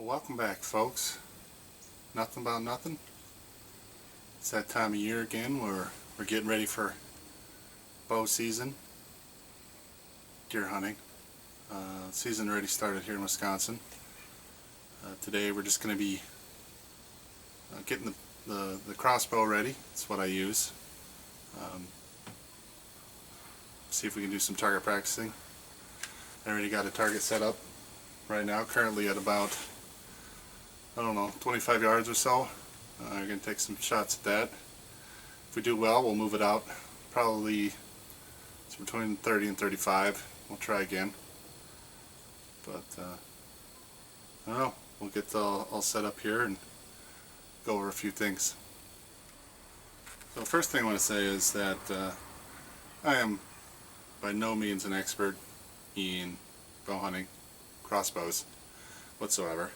Welcome back, folks. Nothing about nothing. It's that time of year again where we're getting ready for bow season, deer hunting. Season already started here in Wisconsin. Today we're just going to be getting the crossbow ready. That's what I use. See if we can do some target practicing. I already got a target set up right now, currently at about, I don't know, 25 yards or so. I'm going to take some shots at that. If we do well, we'll move it out. Probably it's between 30 and 35. We'll try again. But I don't know. We'll get all set up here and go over a few things. So the first thing I want to say is that I am by no means an expert in bow hunting, crossbows whatsoever.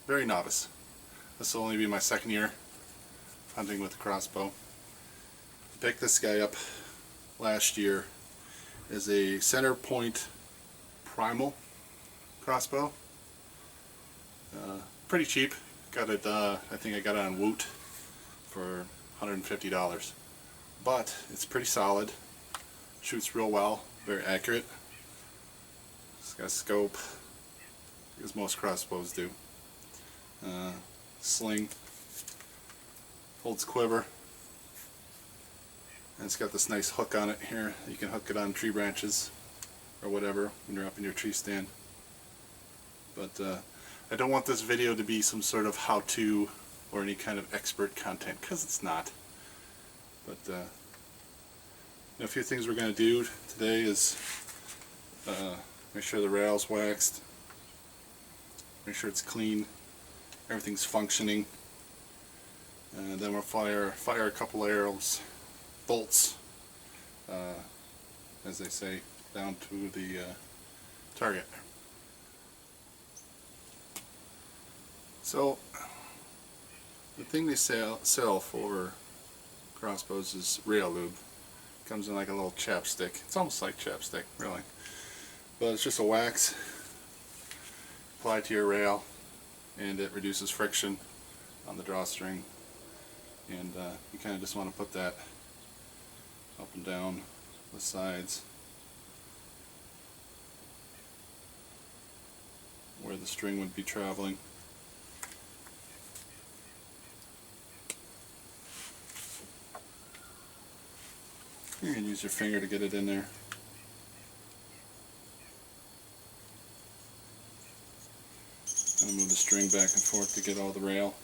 Very novice. This will only be my second year hunting with a crossbow. I picked this guy up last year as a center point primal crossbow. Pretty cheap. Got it. I think I got it on Woot for $150. But it's pretty solid. Shoots real well. Very accurate. It's got a scope, as most crossbows do. Sling. Holds quiver. And it's got this nice hook on it here. You can hook it on tree branches or whatever when you're up in your tree stand. But I don't want this video to be some sort of how-to or any kind of expert content, because it's not. But a few things we're going to do today is make sure the rail's waxed, make sure it's clean, everything's functioning, and then we'll fire a couple arrows, bolts, as they say, down to the target. So the thing they sell for crossbows is rail lube. Comes in like a little chapstick. It's almost like chapstick, really, but it's just a wax applied to your rail, and it reduces friction on the drawstring. And you kind of just want to put that up and down the sides where the string would be traveling. You can use your finger to get it in there. And move the string back and forth to get all the rail.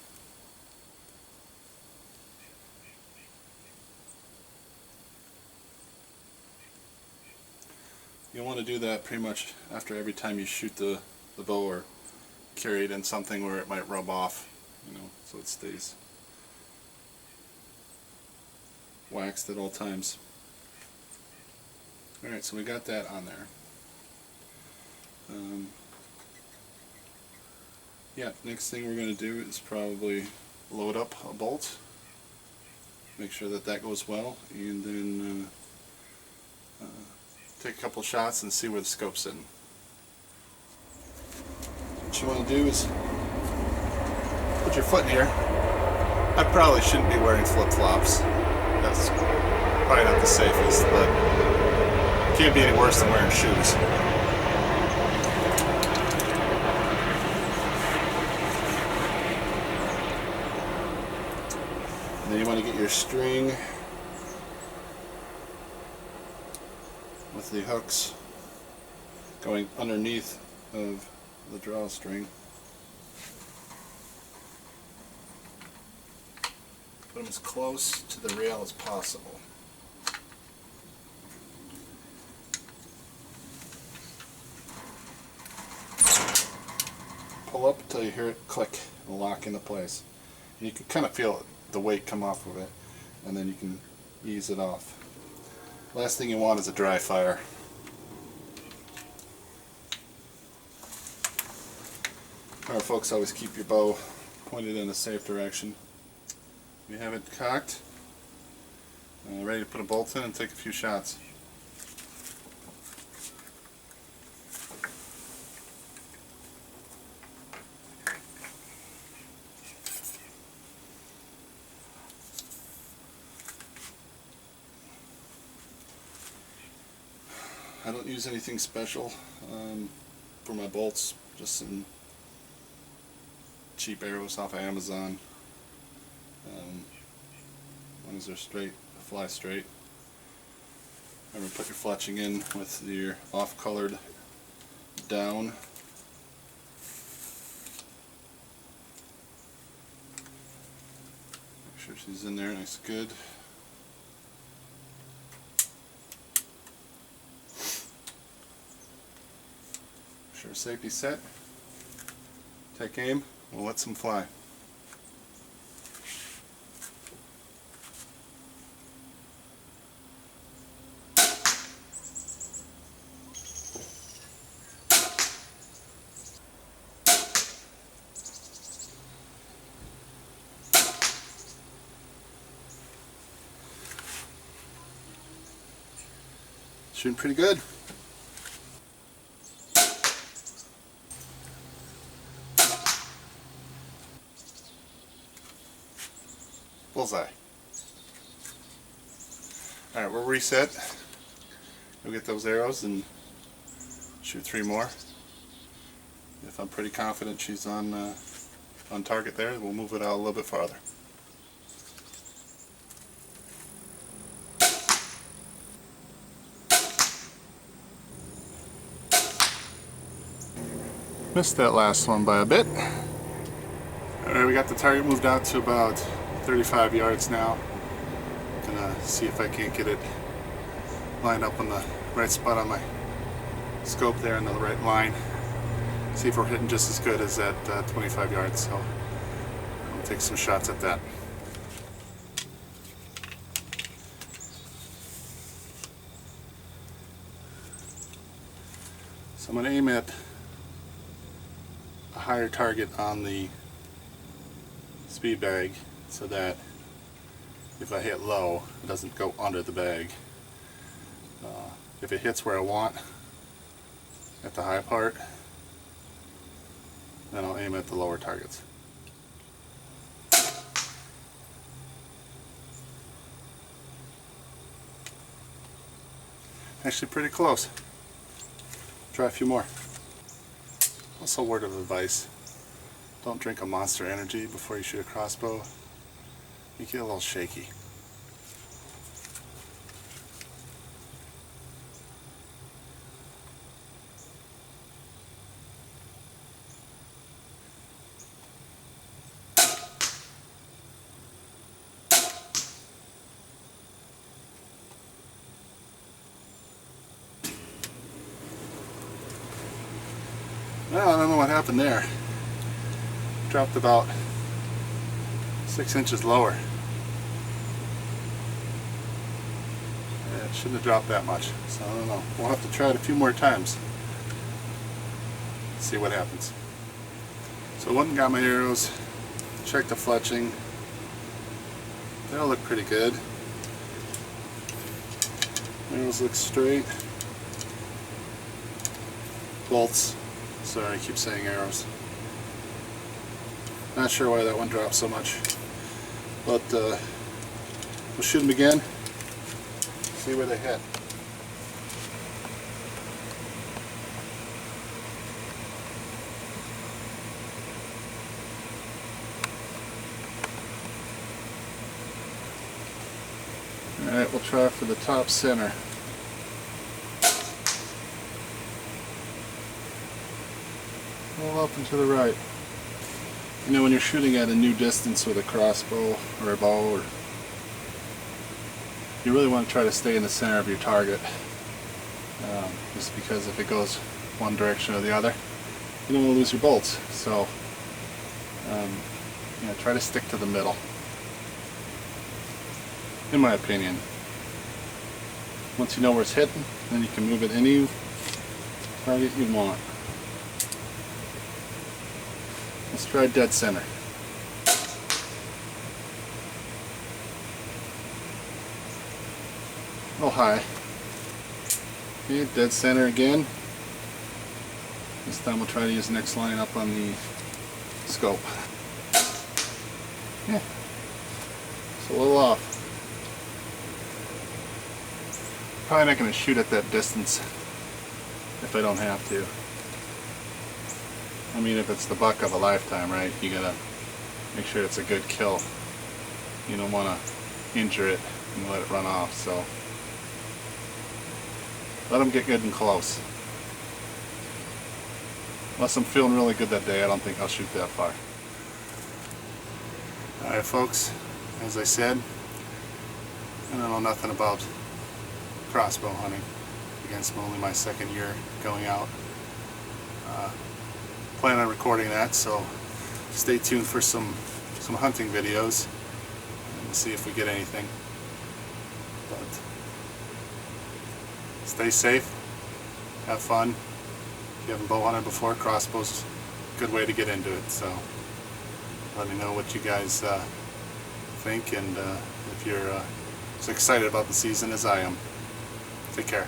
You'll want to do that pretty much after every time you shoot the bow, or carry it in something where it might rub off, so it stays waxed at all times. Alright, so we got that on there. Yeah, next thing we're going to do is probably load up a bolt, make sure that goes well, and then take a couple shots and see where the scope's sitting. What you want to do is put your foot in here. I probably shouldn't be wearing flip-flops. That's probably not the safest, but it can't be any worse than wearing shoes. And then you want to get your string with the hooks going underneath of the drawstring. Put them as close to the rail as possible. Pull up until you hear it click and lock into place. And you can kind of feel the weight come off of it, and then you can ease it off. Last thing you want is a dry fire. Alright folks, always keep your bow pointed in a safe direction. You have it cocked, ready to put a bolt in and take a few shots. I don't use anything special for my bolts, just some cheap arrows off of Amazon. As long as they're straight, they fly straight. Remember, put your fletching in with your off-colored down. Make sure she's in there nice good. Make sure safety set. Take aim. We'll let some fly. Shooting pretty good. Bullseye. Alright, we'll reset. We'll get those arrows and shoot 3 more. If I'm pretty confident she's on target there, we'll move it out a little bit farther. Missed that last one by a bit. Alright, we got the target moved out to about 35 yards now. Gonna see if I can't get it lined up on the right spot on my scope there in the right line. See if we're hitting just as good as that 25 yards. So I'll take some shots at that. So I'm going to aim at a higher target on the speed bag so that if I hit low, it doesn't go under the bag. If it hits where I want at the high part, then I'll aim at the lower targets. Actually pretty close. Try a few more. Also, word of advice, don't drink a Monster Energy before you shoot a crossbow. You get a little shaky. Well, I don't know what happened there. Dropped about 6 inches lower. Yeah, it shouldn't have dropped that much, so I don't know. We'll have to try it a few more times. See what happens. So I went and got my arrows, checked the fletching. They all look pretty good. Arrows look straight. Bolts. Sorry, I keep saying arrows. Not sure why that one dropped so much. But we'll shoot them again. See where they hit. Alright, we'll try for the top center. A little up and to the right. You know, when you're shooting at a new distance with a crossbow or a bow, or you really want to try to stay in the center of your target. Just because if it goes one direction or the other, you don't want to lose your bolts. So, you know, try to stick to the middle. In my opinion. Once you know where it's hitting, then you can move it any target you want. Let's try dead center. A little high. Okay, dead center again. This time we'll try to use the next line up on the scope. Yeah, it's a little off. Probably not going to shoot at that distance if I don't have to. I mean, if it's the buck of a lifetime, right, you gotta make sure it's a good kill. You don't want to injure it and let it run off, so let them get good and close. Unless I'm feeling really good that day, I don't think I'll shoot that far. Alright folks, as I said, I don't know nothing about crossbow hunting. Again, it's only my second year going out. Plan on recording that, so stay tuned for some hunting videos and see if we get anything. But stay safe, have fun. If you haven't bow hunted before, crossbow's a good way to get into it. So let me know what you guys think, and if you're as excited about the season as I am. Take care.